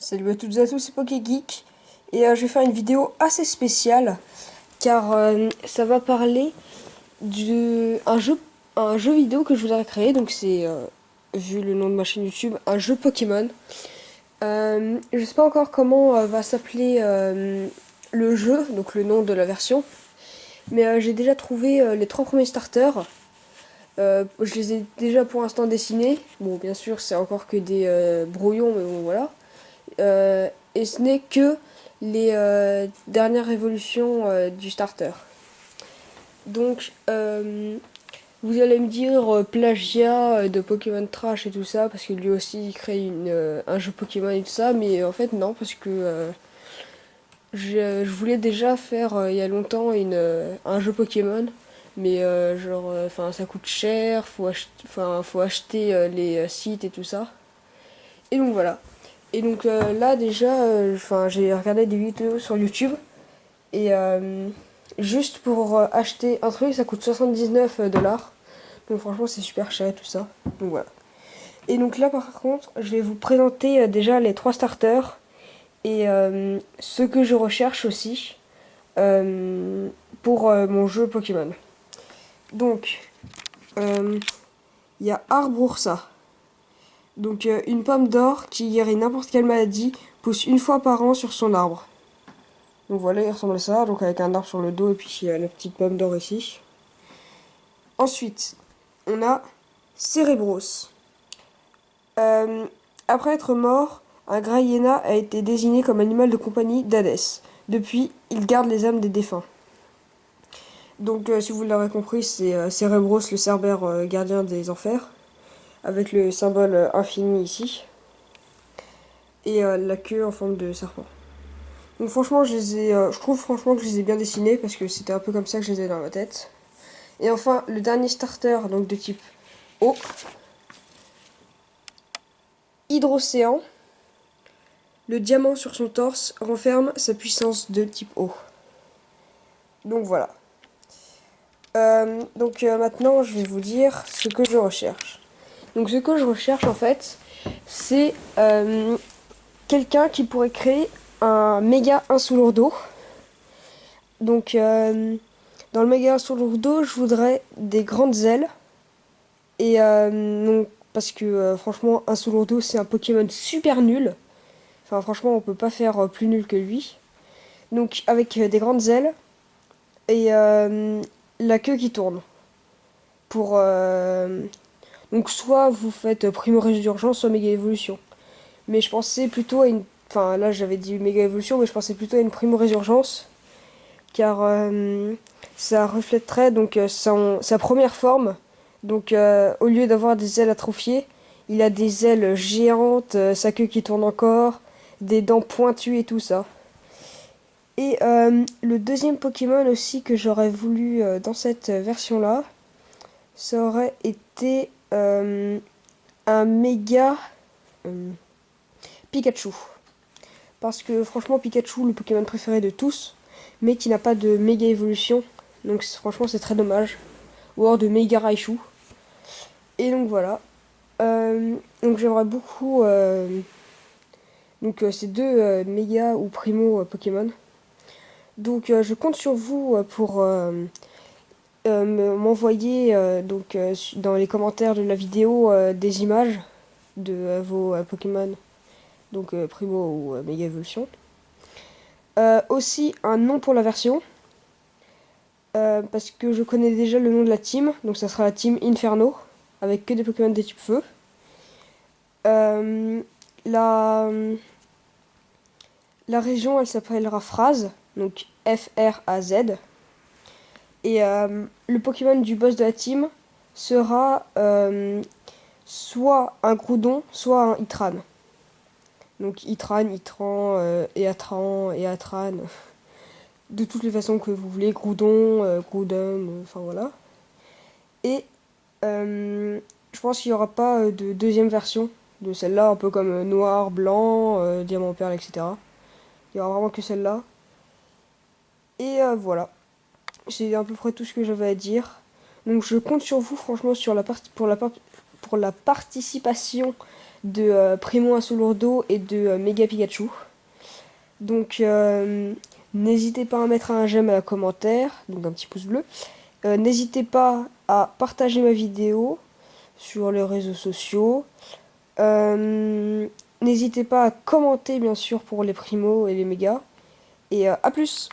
Salut à toutes et à tous, c'est PokéGeek et je vais faire une vidéo assez spéciale car ça va parler un jeu vidéo que je voudrais créer. Donc c'est, vu le nom de ma chaîne YouTube, un jeu Pokémon. Je sais pas encore comment va s'appeler le jeu, donc le nom de la version, mais j'ai déjà trouvé les trois premiers starters. Je les ai déjà pour l'instant dessinés. Bon, bien sûr, c'est encore que des brouillons, mais bon, voilà. Et ce n'est que les dernières évolutions du starter. Donc, vous allez me dire plagiat de Pokémon Trash et tout ça, parce que lui aussi il crée un jeu Pokémon et tout ça, mais en fait non, parce que je voulais déjà faire il y a longtemps un jeu Pokémon, mais enfin ça coûte cher, faut acheter les sites et tout ça. Et donc voilà. Et donc là déjà, j'ai regardé des vidéos sur YouTube et juste pour acheter un truc ça coûte 79 dollars. Donc franchement c'est super cher et tout ça. Donc voilà. Et donc là par contre je vais vous présenter déjà les trois starters et ce que je recherche aussi euh, pour mon jeu Pokémon. Donc il y a Arboursa. Donc une pomme d'or qui guérit n'importe quelle maladie pousse une fois par an sur son arbre. Donc voilà, il ressemble à ça, donc avec un arbre sur le dos et puis la petite pomme d'or ici. Ensuite, on a Cérébros. Euh, Après être mort, un Graiena a été désigné comme animal de compagnie d'Hadès. Depuis, il garde les âmes des défunts. Donc si vous l'aurez compris, c'est Cérébros, le cerbère gardien des enfers, avec le symbole infini ici, et la queue en forme de serpent. Donc franchement, je trouve franchement que je les ai bien dessinés parce que c'était un peu comme ça que je les ai dans ma tête. Et enfin, le dernier starter, donc de type eau, Hydrocéan. Le diamant sur son torse renferme sa puissance de type eau. Donc voilà. Maintenant, je vais vous dire ce que je recherche. Donc ce que je recherche en fait, c'est quelqu'un qui pourrait créer un méga Insulurdo. Donc dans le méga Insulurdo, je voudrais des grandes ailes. Et non, parce que franchement, Insulurdo c'est un Pokémon super nul. Enfin franchement, on peut pas faire plus nul que lui. Donc avec des grandes ailes et la queue qui tourne. Pour donc soit vous faites Primo Résurgence, soit Méga Évolution. Mais je pensais plutôt à une, enfin là j'avais dit Méga Évolution, mais je pensais plutôt à une Primo Résurgence car ça reflèterait donc sa première forme. Donc au lieu d'avoir des ailes atrophiées, il a des ailes géantes, sa queue qui tourne encore, des dents pointues et tout ça. Et le deuxième Pokémon aussi que j'aurais voulu dans cette version-là, ça aurait été un méga euh, Pikachu. Parce que franchement, Pikachu, le Pokémon préféré de tous, mais qui n'a pas de méga évolution. Donc franchement, c'est très dommage. Ou alors de méga Raichu. Et donc voilà. Donc j'aimerais beaucoup ces deux méga ou primo Pokémon. Donc je compte sur vous pour m'envoyer dans les commentaires de la vidéo des images de vos Pokémon, donc Primo ou Méga Evolution. Aussi un nom pour la version, parce que je connais déjà le nom de la team, donc ça sera la team Inferno, avec que des Pokémon de type feu. Euh, la, la région, elle s'appellera Phrase, donc F-R-A-Z. Et le Pokémon du boss de la team sera soit un Groudon, soit un Hitran. Donc Hitran, Hitran, Eatran, Eatran, de toutes les façons que vous voulez, Groudon, Groudon, enfin voilà. Et je pense qu'il n'y aura pas de deuxième version de celle-là, un peu comme noir, blanc, diamant, perle, etc. Il n'y aura vraiment que celle-là. Et voilà, c'est à peu près tout ce que j'avais à dire. Donc je compte sur vous franchement sur pour la participation de Primo Insolurdo et de Mega Pikachu. Donc n'hésitez pas à mettre un j'aime et un commentaire, donc un petit pouce bleu. N'hésitez pas à partager ma vidéo sur les réseaux sociaux. N'hésitez pas à commenter bien sûr pour les primos et les mégas. Et à plus!